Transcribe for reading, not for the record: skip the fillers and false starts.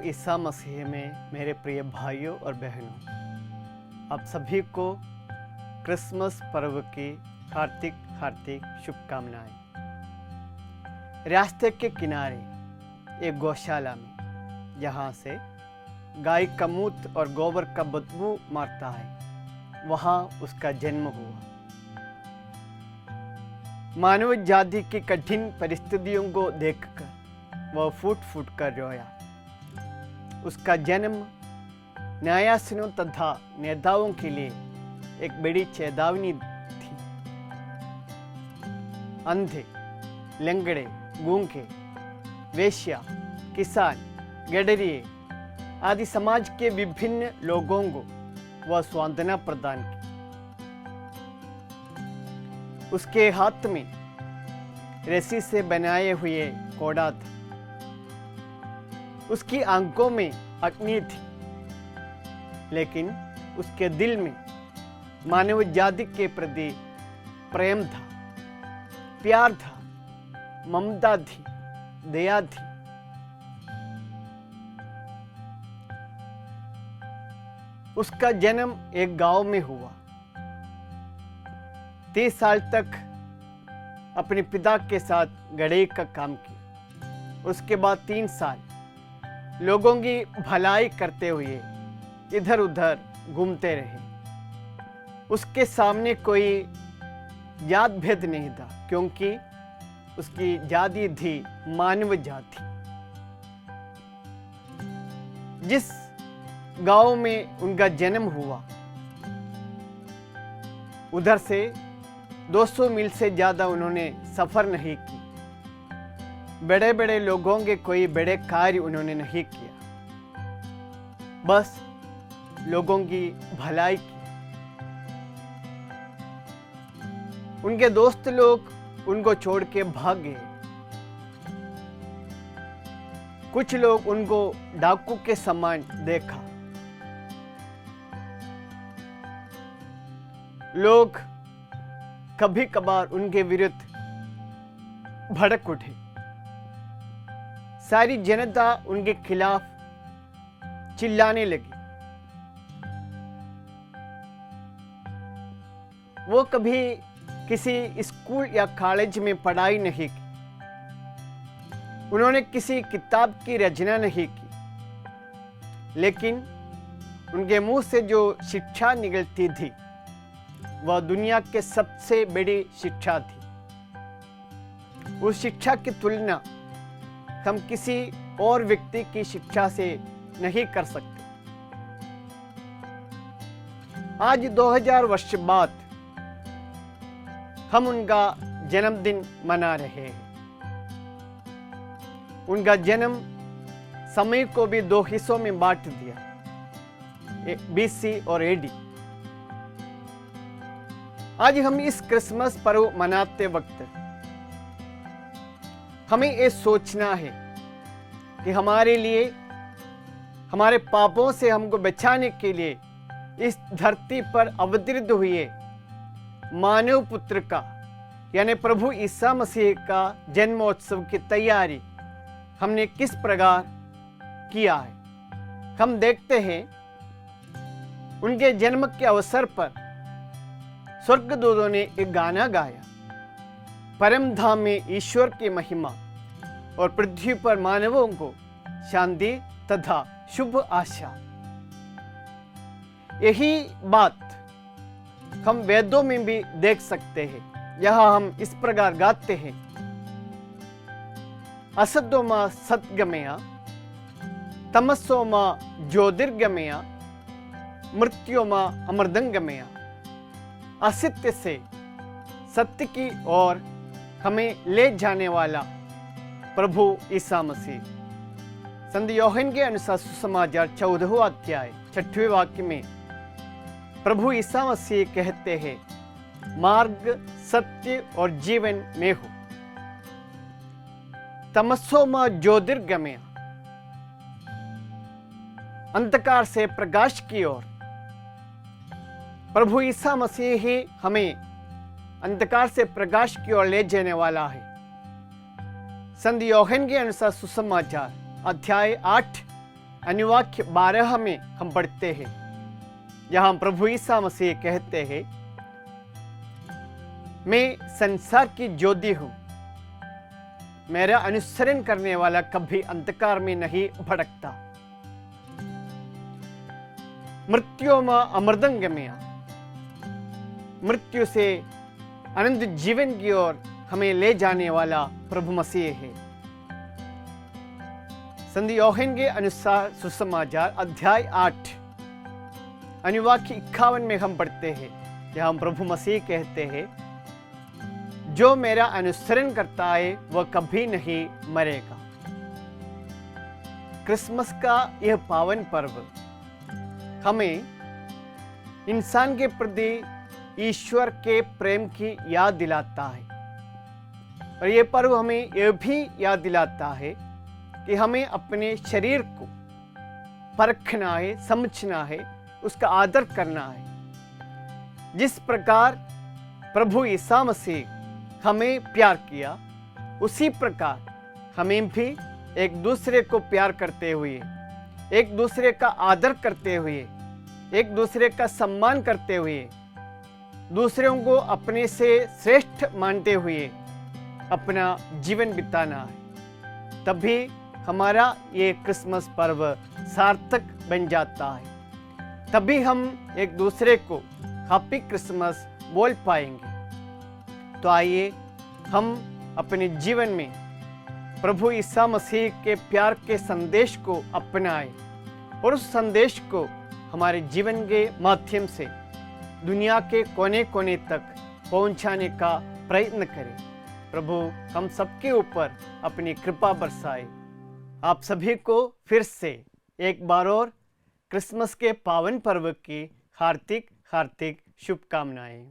ईसा मसीह में मेरे प्रिय भाइयों और बहनों, आप सभी को क्रिसमस पर्व की हार्दिक हार्दिक शुभकामनाएं। रास्ते के किनारे एक गौशाला में जहाँ से गाय का मूत्र और गोबर का बदबू मारता है, वहाँ उसका जन्म हुआ। मानव जाति की कठिन परिस्थितियों को देखकर वह फूट फूट कर रोया। उसका जन्म न्यायाधीशों तथा नेताओं के लिए एक बड़ी चेतावनी थी। अंधे, लंगड़े, गूंगे, वेश्या, किसान, गडरिये आदि समाज के विभिन्न लोगों को वह सांत्वना प्रदान की। उसके हाथ में रस्सी से बनाए हुए कोड़ा था। उसकी आंखों में अग्नि थी, लेकिन उसके दिल में मानव जाति के प्रति प्रेम था, प्यार था, ममता थी, दया थी। उसका जन्म एक गांव में हुआ। 30 साल तक अपने पिता के साथ गड़े का काम किया। उसके बाद 3 साल लोगों की भलाई करते हुए इधर उधर घूमते रहे। उसके सामने कोई जात भेद नहीं था, क्योंकि उसकी जाति थी मानव जाति। जिस गांव में उनका जन्म हुआ, उधर से 200 मील से ज्यादा उन्होंने सफर नहीं की। बड़े बड़े लोगों के कोई बड़े कार्य उन्होंने नहीं किया, बस लोगों की भलाई की। उनके दोस्त लोग उनको छोड़ के भाग गए। कुछ लोग उनको डाकू के समान देखा। लोग कभी कभार उनके विरुद्ध भड़क उठे। सारी जनता उनके खिलाफ चिल्लाने लगी। वो कभी किसी स्कूल या कॉलेज में पढ़ाई नहीं की। उन्होंने किसी किताब की रचना नहीं की, लेकिन उनके मुंह से जो शिक्षा निकलती थी वह दुनिया के सबसे बड़ी शिक्षा थी। उस शिक्षा की तुलना हम किसी और व्यक्ति की शिक्षा से नहीं कर सकते। आज 2000 वर्ष बाद हम उनका जन्मदिन मना रहे हैं। उनका जन्म समय को भी 2 हिस्सों में बांट दिया, BC और AD। आज हम इस क्रिसमस पर्व मनाते वक्त हमें ये सोचना है कि हमारे लिए, हमारे पापों से हमको बचाने के लिए इस धरती पर अवतरित हुए मानव पुत्र का, यानी प्रभु ईसा मसीह का जन्मोत्सव की तैयारी हमने किस प्रकार किया है। हम देखते हैं उनके जन्म के अवसर पर स्वर्गदूतों ने एक गाना गाया। परम धाम में ईश्वर की महिमा और पृथ्वी पर मानवों को शांति तथा शुभ आशा। यही बात हम वेदों में भी देख सकते हैं। यहाँ हम इस प्रकार गाते हैं, असतो मा सत्गमया, तमसो मा ज्योतिर्गमया, मृत्यु मा अमृतंगमया। असत्य से सत्य की ओर हमें ले जाने वाला प्रभु ईसा मसीह। संत यूहन्ना के अनुसार सुसमाचार 14वां अध्याय 6वें वाक्य में प्रभु ईसा मसीह कहते हैं, मार्ग, सत्य और जीवन में हो। तमसो मा ज्योतिर्गमया, अंधकार से प्रकाश की ओर। प्रभु ईसा मसीह ही हमें अंधकार से प्रकाश की ओर ले जाने वाला है। संत यूहन्ना के अनुसार सुसमाचार अध्याय 8 अनुवाक्य 12 में हम पढ़ते हैं, जहां प्रभु ईसा मसीह कहते हैं, मैं संसार की ज्योति हूं, मेरा अनुसरण करने वाला कभी अंधकार में नहीं भटकता। मृत्युमा अमृतं गमया, मृत्यु से अनंत जीवन की ओर हमें ले जाने वाला प्रभु मसीह है। संत यूहन्ना के अनुसार सुसमाचार अध्याय 8 अनुवाक्य 51 में हम पढ़ते हैं, जहां प्रभु मसीह कहते हैं, जो मेरा अनुसरण करता है वह कभी नहीं मरेगा। क्रिसमस का यह पावन पर्व हमें इंसान के प्रति ईश्वर के प्रेम की याद दिलाता है, और यह पर्व हमें यह भी याद दिलाता है कि हमें अपने शरीर को परखना है, समझना है, उसका आदर करना है। जिस प्रकार प्रभु ईसा मसीह हमें प्यार किया, उसी प्रकार हमें भी एक दूसरे को प्यार करते हुए, एक दूसरे का आदर करते हुए, एक दूसरे का सम्मान करते हुए, दूसरों को अपने से श्रेष्ठ मानते हुए अपना जीवन बिताना है। तभी हमारा ये क्रिसमस पर्व सार्थक बन जाता है। तभी हम एक दूसरे को हैप्पी क्रिसमस बोल पाएंगे। तो आइए हम अपने जीवन में प्रभु ईसा मसीह के प्यार के संदेश को अपनाएं और उस संदेश को हमारे जीवन के माध्यम से दुनिया के कोने कोने तक पहुंचाने का प्रयत्न करें। प्रभु हम सबके ऊपर अपनी कृपा बरसाए। आप सभी को फिर से एक बार और क्रिसमस के पावन पर्व की हार्दिक हार्दिक शुभकामनाएं।